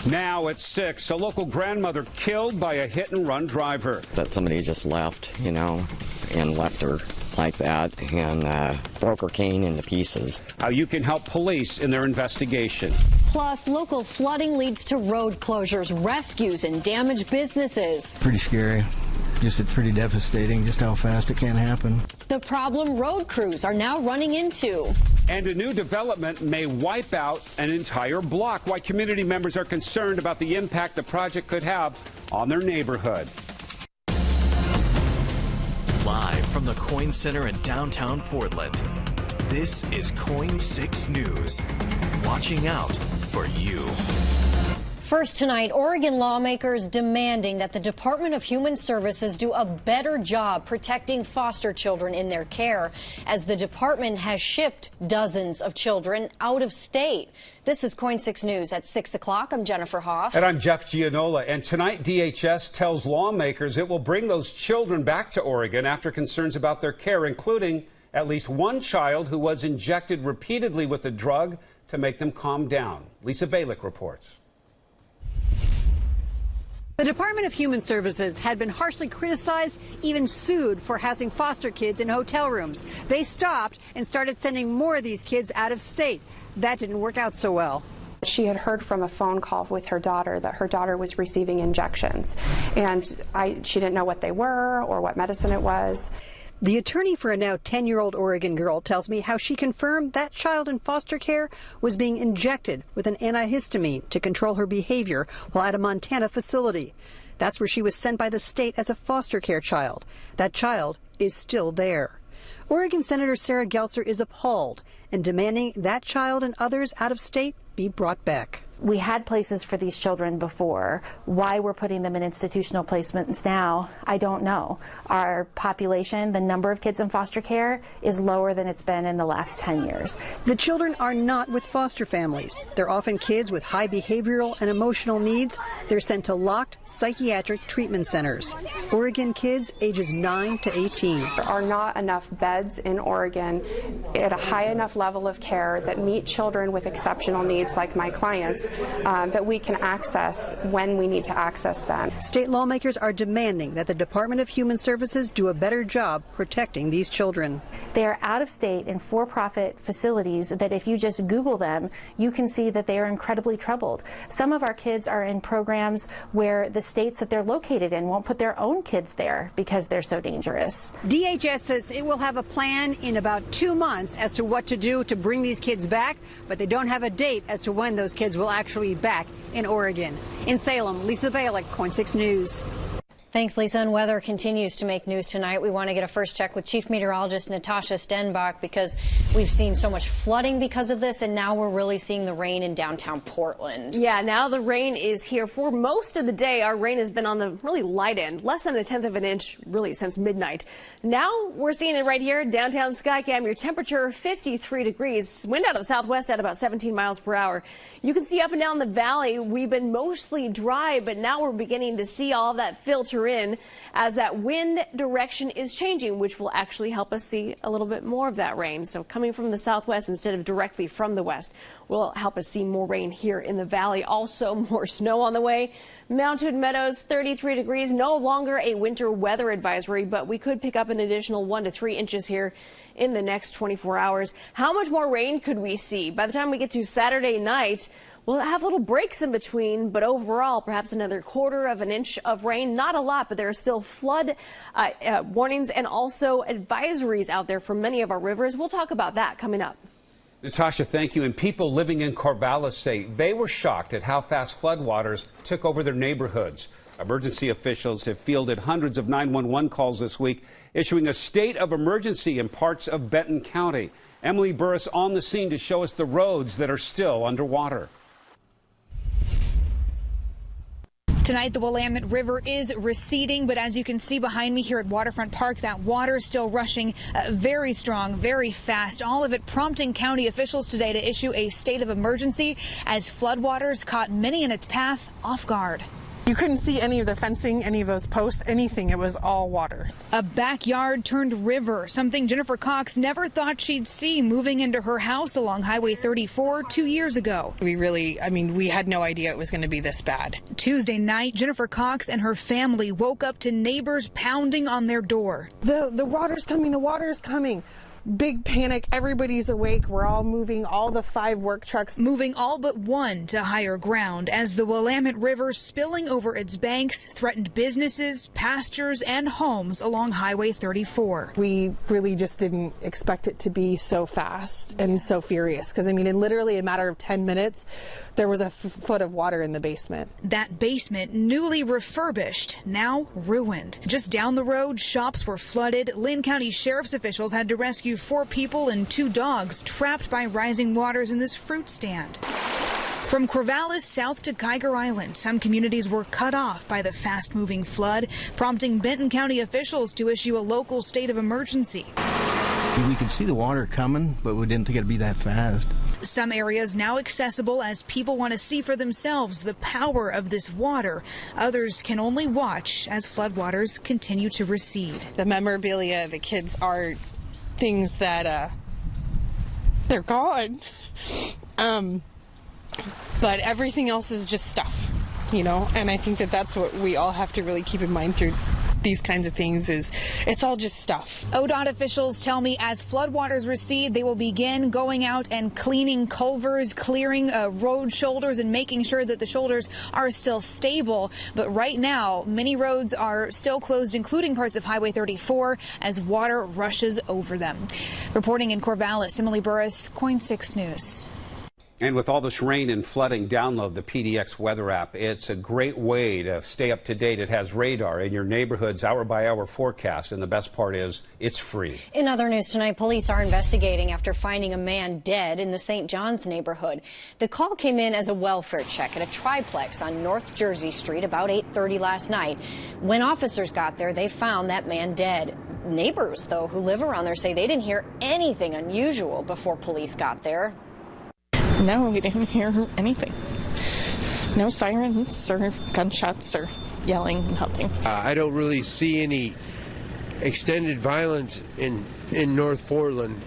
Now at 6, a local grandmother killed by a hit-and-run driver. That somebody just left, and left her like that and broke her cane into pieces. How you can help police in their investigation. Plus, local flooding leads to road closures, rescues, and damaged businesses. Pretty scary. It's pretty devastating just how fast it can happen. The problem road crews are now running into. And a new development may wipe out an entire block. Why community members are concerned about the impact the project could have on their neighborhood. Live from the Coin Center in downtown Portland, this is Coin 6 News. Watching out for you. First tonight, Oregon lawmakers demanding that the Department of Human Services do a better job protecting foster children in their care, as the department has shipped dozens of children out of state. This is Coin 6 News at 6 o'clock. I'm Jennifer Hoff. And I'm Jeff Gianola. And tonight, DHS tells lawmakers it will bring those children back to Oregon after concerns about their care, including at least one child who was injected repeatedly with a drug to make them calm down. Lisa Balick reports. The Department of Human Services had been harshly criticized, even sued for housing foster kids in hotel rooms. They stopped and started sending more of these kids out of state. That didn't work out so well. She had heard from a phone call with her daughter that her daughter was receiving injections, and she didn't know what they were or what medicine it was. The attorney for a now 10-year-old Oregon girl tells me how she confirmed that child in foster care was being injected with an antihistamine to control her behavior while at a Montana facility. That's where she was sent by the state as a foster care child. That child is still there. Oregon Senator Sarah Gelser is appalled and demanding that child and others out of state be brought back. We had places for these children before. Why we're putting them in institutional placements now, I don't know. Our population, the number of kids in foster care, is lower than it's been in the last 10 years. The children are not with foster families. They're often kids with high behavioral and emotional needs. They're sent to locked psychiatric treatment centers. Oregon kids ages 9 to 18. There are not enough beds in Oregon at a high enough level of care that meet children with exceptional needs like my clients. That we can access when we need to access them. State lawmakers are demanding that the Department of Human Services do a better job protecting these children. They are out of state in for-profit facilities that if you just Google them, you can see that they are incredibly troubled. Some of our kids are in programs where the states that they're located in won't put their own kids there because they're so dangerous. DHS says it will have a plan in about 2 months as to what to do to bring these kids back, but they don't have a date as to when those kids will actually be back in Oregon. In Salem, Lisa Balick, Coin 6 News. Thanks, Lisa. And weather continues to make news tonight. We want to get a first check with Chief Meteorologist Natasha Stenbach because we've seen so much flooding because of this, and now we're really seeing the rain in downtown Portland. Yeah, now the rain is here. For most of the day, our rain has been on the really light end, less than 1/10 of an inch really since midnight. Now we're seeing it right here, downtown Skycam. Your temperature 53 degrees, wind out of the southwest at about 17 miles per hour. You can see up and down the valley, we've been mostly dry, but now we're beginning to see all of that filter in as that wind direction is changing, which will actually help us see a little bit more of that rain. So coming from the southwest instead of directly from the west will help us see more rain here in the valley. Also more snow on the way. Mountain Meadows 33 degrees, no longer a winter weather advisory, but we could pick up an additional 1 to 3 inches here in the next 24 hours. How much more rain could we see? By the time we get to Saturday night, we'll have little breaks in between, but overall, perhaps another 1/4 of an inch of rain. Not a lot, but there are still flood warnings and also advisories out there for many of our rivers. We'll talk about that coming up. Natasha, thank you. And people living in Corvallis say they were shocked at how fast floodwaters took over their neighborhoods. Emergency officials have fielded hundreds of 911 calls this week, issuing a state of emergency in parts of Benton County. Emily Burris on the scene to show us the roads that are still underwater. Tonight, the Willamette River is receding, but as you can see behind me here at Waterfront Park, that water is still rushing very strong, very fast, all of it prompting county officials today to issue a state of emergency as floodwaters caught many in its path off guard. You couldn't see any of the fencing, any of those posts, anything. It was all water. A backyard turned river, something Jennifer Cox never thought she'd see moving into her house along Highway 34 2 years ago. We had no idea it was going to be this bad. Tuesday night, Jennifer Cox and her family woke up to neighbors pounding on their door. The water's coming, the water's coming. Big panic, everybody's awake. We're all moving, all the 5 work trucks. Moving all but one to higher ground as the Willamette River spilling over its banks threatened businesses, pastures, and homes along Highway 34. We really just didn't expect it to be so fast and so furious because, in literally a matter of 10 minutes, there was a foot of water in the basement. That basement, newly refurbished, now ruined. Just down the road, shops were flooded. Lynn County Sheriff's officials had to rescue 4 people and 2 dogs trapped by rising waters in this fruit stand. From Corvallis south to Kiger Island, some communities were cut off by the fast-moving flood, prompting Benton County officials to issue a local state of emergency. We could see the water coming, but we didn't think it'd be that fast. Some areas now accessible as people want to see for themselves the power of this water. Others can only watch as floodwaters continue to recede. The memorabilia, the kids' art, things that they're gone. But everything else is just stuff, and I think that that's what we all have to really keep in mind through these kinds of things is it's all just stuff. ODOT officials tell me as floodwaters recede, they will begin going out and cleaning culverts, clearing road shoulders and making sure that the shoulders are still stable. But right now, many roads are still closed, including parts of Highway 34, as water rushes over them. Reporting in Corvallis, Emily Burris, KOIN 6 News. And with all this rain and flooding, download the PDX weather app. It's a great way to stay up to date. It has radar in your neighborhood's hour-by-hour forecast, and the best part is it's free. In other news tonight, police are investigating after finding a man dead in the St. John's neighborhood. The call came in as a welfare check at a triplex on North Jersey Street about 8:30 last night. When officers got there, they found that man dead. Neighbors, though, who live around there say they didn't hear anything unusual before police got there. No, we didn't hear anything. No sirens or gunshots or yelling, nothing. I don't really see any extended violence in North Portland.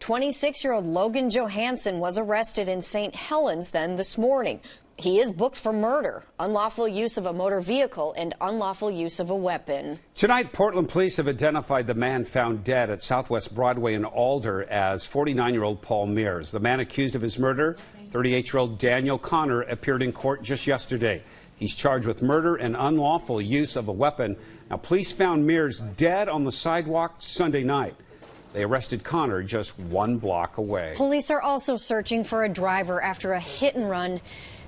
26-year-old Logan Johansson was arrested in St. Helens then this morning. He is booked for murder, unlawful use of a motor vehicle, and unlawful use of a weapon. Tonight, Portland police have identified the man found dead at Southwest Broadway in Alder as 49-year-old Paul Mears. The man accused of his murder, 38-year-old Daniel Connor, appeared in court just yesterday. He's charged with murder and unlawful use of a weapon. Now, police found Mears dead on the sidewalk Sunday night. They arrested Connor just 1 block away. Police are also searching for a driver after a hit and run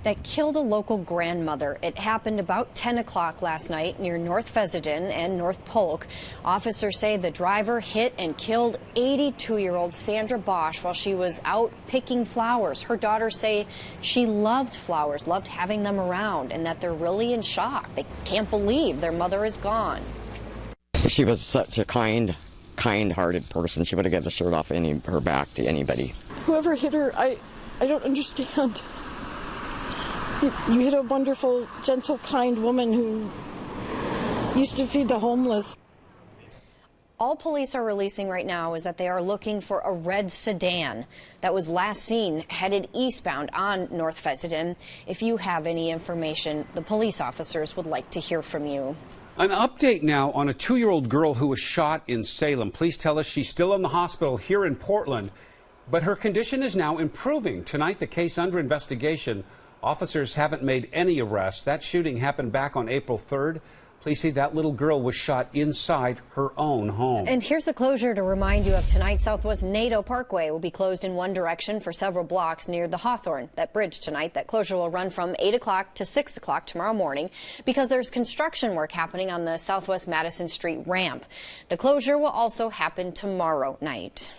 that killed a local grandmother. It happened about 10 o'clock last night near North Fessenden and North Polk. Officers say the driver hit and killed 82-year-old Sandra Bosch while she was out picking flowers. Her daughters say she loved flowers, loved having them around, and that they're really in shock. They can't believe their mother is gone. She was such a kind-hearted person. She would have given the shirt off her back to anybody. Whoever hit her, I don't understand. You hit a wonderful, gentle, kind woman who used to feed the homeless. All police are releasing right now is that they are looking for a red sedan that was last seen headed eastbound on North Fessenden. If you have any information, the police officers would like to hear from you. An update now on a 2-year-old girl who was shot in Salem. Police tell us she's still in the hospital here in Portland, but her condition is now improving. Tonight, the case under investigation. Officers haven't made any arrests. That shooting happened back on April 3rd. Police say that little girl was shot inside her own home. And here's the closure to remind you of tonight. Southwest NATO Parkway will be closed in one direction for several blocks near the Hawthorne. That bridge tonight, that closure will run from 8 o'clock to 6 o'clock tomorrow morning because there's construction work happening on the Southwest Madison Street ramp. The closure will also happen tomorrow night.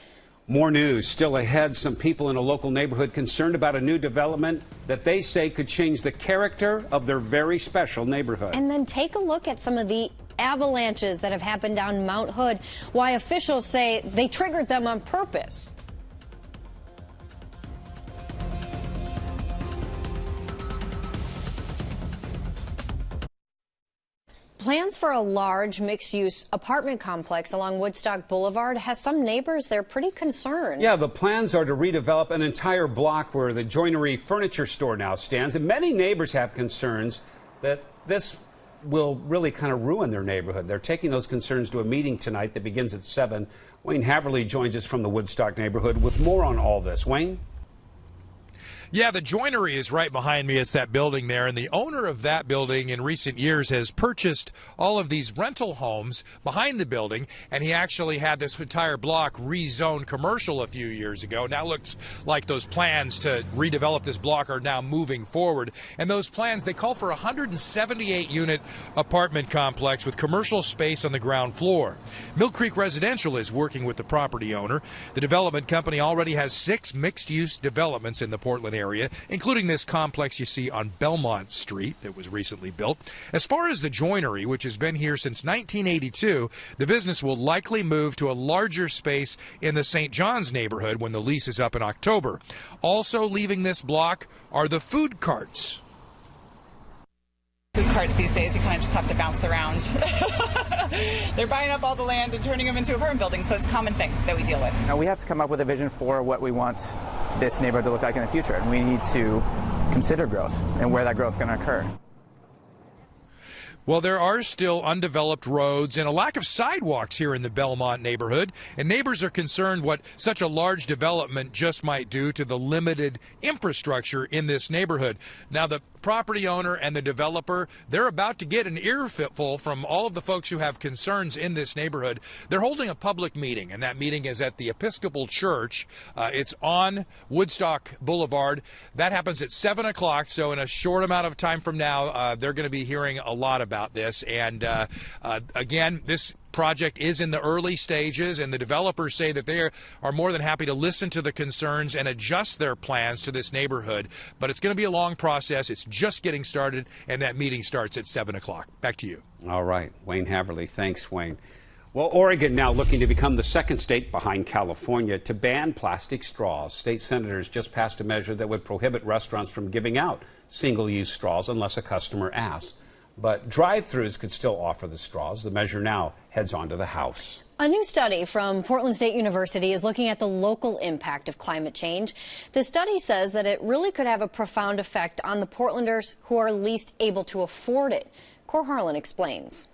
More news still ahead. Some people in a local neighborhood concerned about a new development that they say could change the character of their very special neighborhood. And then take a look at some of the avalanches that have happened down Mount Hood, why officials say they triggered them on purpose. Plans for a large mixed-use apartment complex along Woodstock Boulevard has some neighbors they're pretty concerned. Yeah, the plans are to redevelop an entire block where the joinery furniture store now stands, and many neighbors have concerns that this will really kind of ruin their neighborhood. They're taking those concerns to a meeting tonight that begins at 7. Wayne Haverly joins us from the Woodstock neighborhood with more on all this. Wayne? Yeah, the joinery is right behind me. It's that building there. And the owner of that building in recent years has purchased all of these rental homes behind the building. And he actually had this entire block rezoned commercial a few years ago. Now it looks like those plans to redevelop this block are now moving forward. And those plans, they call for a 178-unit apartment complex with commercial space on the ground floor. Mill Creek Residential is working with the property owner. The development company already has 6 mixed-use developments in the Portland area, including this complex you see on Belmont Street that was recently built. As far as the joinery, which has been here since 1982, the business will likely move to a larger space in the St. John's neighborhood when the lease is up in October. Also leaving this block are the food carts. Food carts these days, you kind of just have to bounce around. They're buying up all the land and turning them into apartment buildings, so it's a common thing that we deal with. Now we have to come up with a vision for what we want this neighborhood to look like in the future, and we need to consider growth and where that growth is going to occur. Well, there are still undeveloped roads and a lack of sidewalks here in the Belmont neighborhood, and neighbors are concerned what such a large development just might do to the limited infrastructure in this neighborhood. Now, the property owner and the developer, they're about to get an earful from all of the folks who have concerns in this neighborhood. They're holding a public meeting, and that meeting is at the Episcopal Church. It's on Woodstock Boulevard. That happens at 7 o'clock, so in a short amount of time from now, they're going to be hearing a lot about this. And again, this project is in the early stages, and the developers say that they are more than happy to listen to the concerns and adjust their plans to this neighborhood. But it's going to be a long process. It's just getting started, and that meeting starts at 7 o'clock. Back to you. All right. Wayne Haverly. Thanks, Wayne. Well, Oregon now looking to become the second state behind California to ban plastic straws. State senators just passed a measure that would prohibit restaurants from giving out single-use straws unless a customer asks. But drive-thrus could still offer the straws. The measure now heads on to the House. A new study from Portland State University is looking at the local impact of climate change. The study says that it really could have a profound effect on the Portlanders who are least able to afford it. Cor Harlan explains.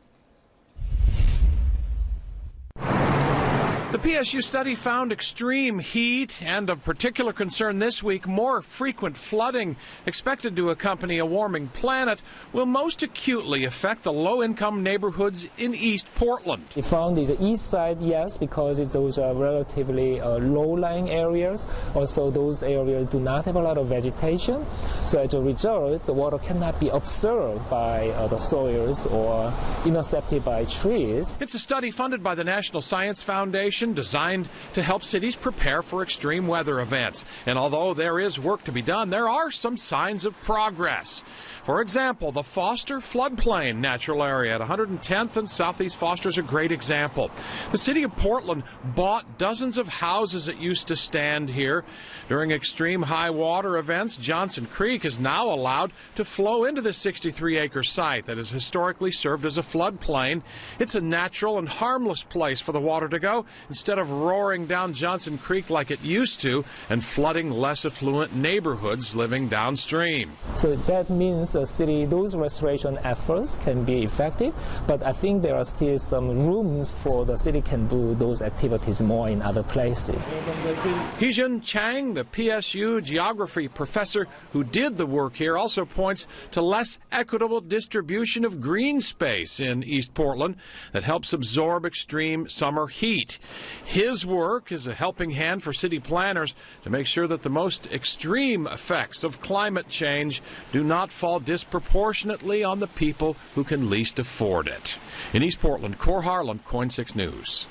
The PSU study found extreme heat and, of particular concern this week, more frequent flooding expected to accompany a warming planet will most acutely affect the low-income neighborhoods in East Portland. We found the east side, yes, because those are relatively low-lying areas. Also, those areas do not have a lot of vegetation. So as a result, the water cannot be absorbed by the soils or intercepted by trees. It's a study funded by the National Science Foundation, designed to help cities prepare for extreme weather events. And although there is work to be done, there are some signs of progress. For example, the Foster floodplain natural area at 110th and Southeast Foster is a great example. The city of Portland bought dozens of houses that used to stand here. During extreme high water events, Johnson Creek is now allowed to flow into the 63-acre site that has historically served as a floodplain. It's a natural and harmless place for the water to go, instead of roaring down Johnson Creek like it used to and flooding less affluent neighborhoods living downstream. So that means the city, those restoration efforts can be effective, but I think there are still some rooms for the city can do those activities more in other places. Heejun Chang, the PSU geography professor who did the work here, also points to less equitable distribution of green space in East Portland that helps absorb extreme summer heat. His work is a helping hand for city planners to make sure that the most extreme effects of climate change do not fall disproportionately on the people who can least afford it. In East Portland, Cor Harlan, KOIN 6 News.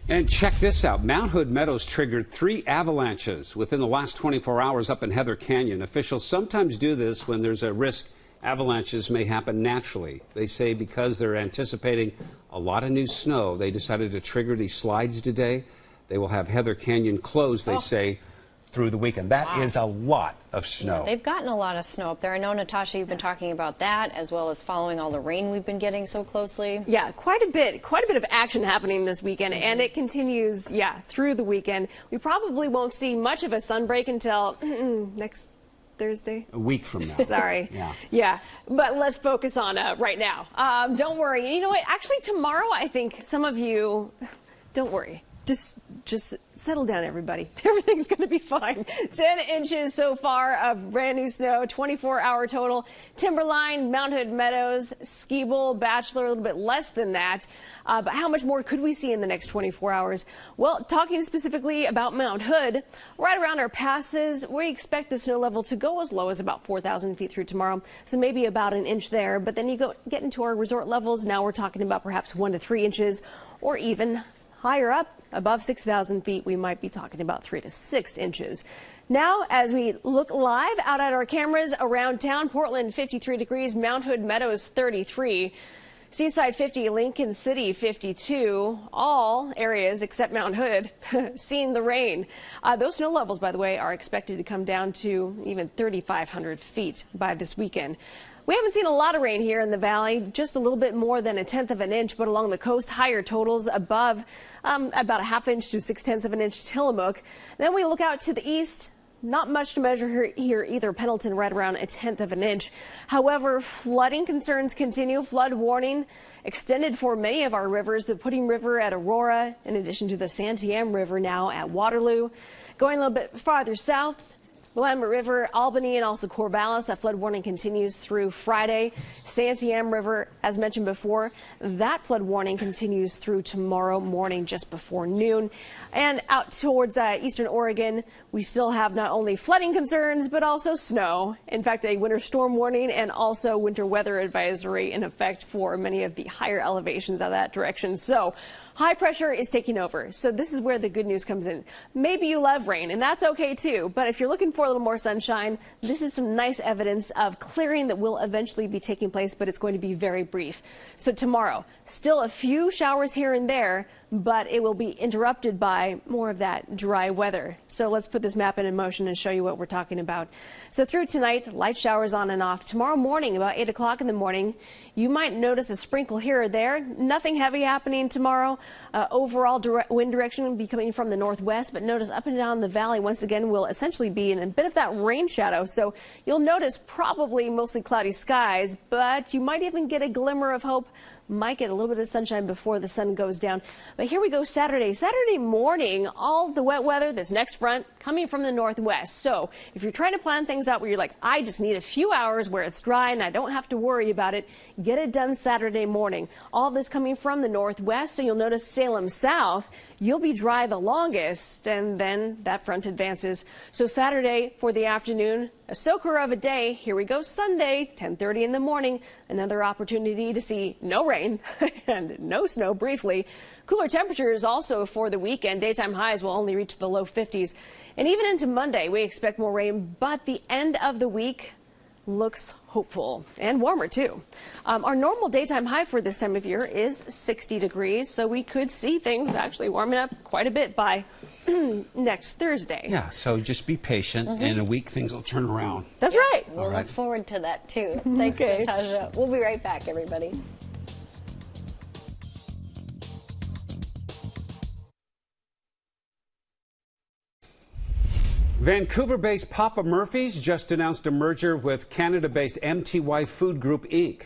And check this out. Mount Hood Meadows triggered 3 avalanches within the last 24 hours up in Heather Canyon. Officials sometimes do this when there's a risk avalanches may happen naturally. They say because they're anticipating a lot of new snow, they decided to trigger these slides today. They will have Heather Canyon closed, they say, through the weekend. That is a lot of snow. Yeah, they've gotten a lot of snow up there. I know, Natasha, you've been talking about that, as well as following all the rain we've been getting so closely. Yeah, quite a bit of action happening this weekend, and it continues, through the weekend. We probably won't see much of a sunbreak until next Thursday. A week from now. Sorry. Yeah. But let's focus on right now. Don't worry. You know what? Actually, tomorrow, I think some of you, don't worry. Just settle down, everybody. Everything's going to be fine. 10 inches so far of brand new snow, 24-hour total. Timberline, Mount Hood Meadows, Skeeble, Bachelor, a little bit less than that. But how much more could we see in the next 24 hours? Well, talking specifically about Mount Hood, right around our passes, we expect the snow level to go as low as about 4,000 feet through tomorrow. So maybe about an inch there. But then you get into our resort levels. Now we're talking about perhaps 1 to 3 inches, or even higher up, above 6,000 feet, we might be talking about 3 to 6 inches. Now, as we look live out at our cameras around town, Portland 53 degrees, Mount Hood Meadows 33, Seaside 50, Lincoln City 52, all areas except Mount Hood seeing the rain. Those snow levels, by the way, are expected to come down to even 3,500 feet by this weekend. We haven't seen a lot of rain here in the valley, just a little bit more than 1/10 of an inch, but along the coast, higher totals above about 1/2 inch to 6/10 of an inch Tillamook. Then we look out to the east. Not much to measure here either. Pendleton right around 1/10 of an inch. However, flooding concerns continue. Flood warning extended for many of our rivers. The Pudding River at Aurora, in addition to the Santiam River now at Waterloo. Going a little bit farther south, Willamette River, Albany, and also Corvallis. That flood warning continues through Friday. Santiam River, as mentioned before, that flood warning continues through tomorrow morning just before noon. And out towards eastern Oregon, we still have not only flooding concerns, but also snow. In fact, a winter storm warning and also winter weather advisory in effect for many of the higher elevations of that direction. So high pressure is taking over. So this is where the good news comes in. Maybe you love rain, and that's okay too. But if you're looking for a little more sunshine, this is some nice evidence of clearing that will eventually be taking place, but it's going to be very brief. So tomorrow, still a few showers here and there, but it will be interrupted by more of that dry weather. So let's put this map in motion and show you what we're talking about. So through tonight, light showers on and off. Tomorrow morning, about 8 o'clock in the morning, you might notice a sprinkle here or there. Nothing heavy happening tomorrow. Overall wind direction will be coming from the northwest, but notice up and down the valley once again will essentially be in a bit of that rain shadow. So you'll notice probably mostly cloudy skies, but you might even get a glimmer of hope. Might get a little bit of sunshine before the sun goes down. But here we go Saturday. Saturday morning, all the wet weather, this next front coming from the northwest. So if you're trying to plan things out where you're like, I just need a few hours where it's dry and I don't have to worry about it, get it done Saturday morning. All this coming from the northwest. So you'll notice Salem south, you'll be dry the longest, and then that front advances. So Saturday for the afternoon, a soaker of a day. Here we go Sunday, 10:30 in the morning. Another opportunity to see no rain and no snow briefly. Cooler temperatures also for the weekend. Daytime highs will only reach the low 50s. And even into Monday, we expect more rain, but the end of the week looks hopeful and warmer too. Our normal daytime high for this time of year is 60 degrees, so we could see things actually warming up quite a bit by next Thursday. Yeah, so just be patient. In a week, things will turn around. That's right. We'll look forward to that too. Thanks, Natasha. We'll be right back, everybody. Vancouver-based Papa Murphy's just announced a merger with Canada-based MTY Food Group, Inc.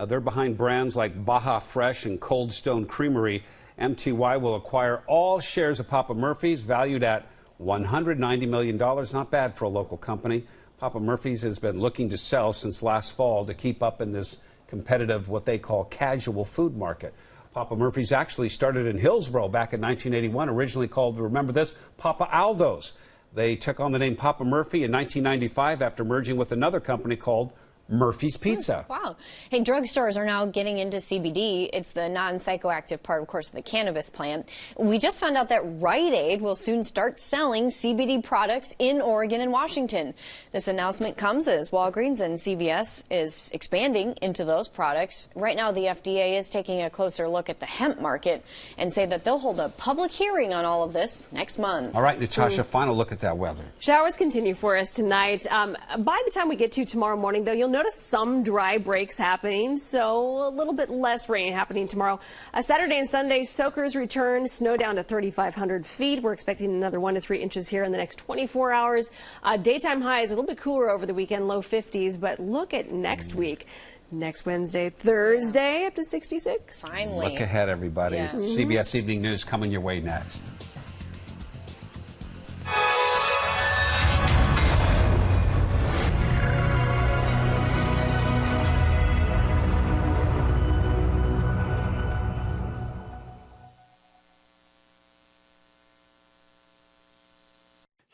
They're behind brands like Baja Fresh and Cold Stone Creamery. MTY will acquire all shares of Papa Murphy's, valued at $190 million. Not bad for a local company. Papa Murphy's has been looking to sell since last fall to keep up in this competitive, what they call casual food market. Papa Murphy's actually started in Hillsborough back in 1981, originally called, remember this, Papa Aldo's. They took on the name Papa Murphy in 1995 after merging with another company called Murphy's Pizza. Wow. Hey, drugstores are now getting into CBD. It's the non-psychoactive part, of course, of the cannabis plant. We just found out that Rite Aid will soon start selling CBD products in Oregon and Washington. This announcement comes as Walgreens and CVS is expanding into those products. Right now, the FDA is taking a closer look at the hemp market and say that they'll hold a public hearing on all of this next month. All right, Natasha, final look at that weather. Showers continue for us tonight. By the time we get to tomorrow morning, though, you'll notice some dry breaks happening, so a little bit less rain happening tomorrow. Saturday and Sunday, soakers return, snow down to 3,500 feet. We're expecting another 1 to 3 inches here in the next 24 hours. Daytime highs a little bit cooler over the weekend, low 50s, but look at next week. Next Wednesday, Thursday, up to 66. Finally. Look ahead, everybody. Yeah. CBS Evening News coming your way next.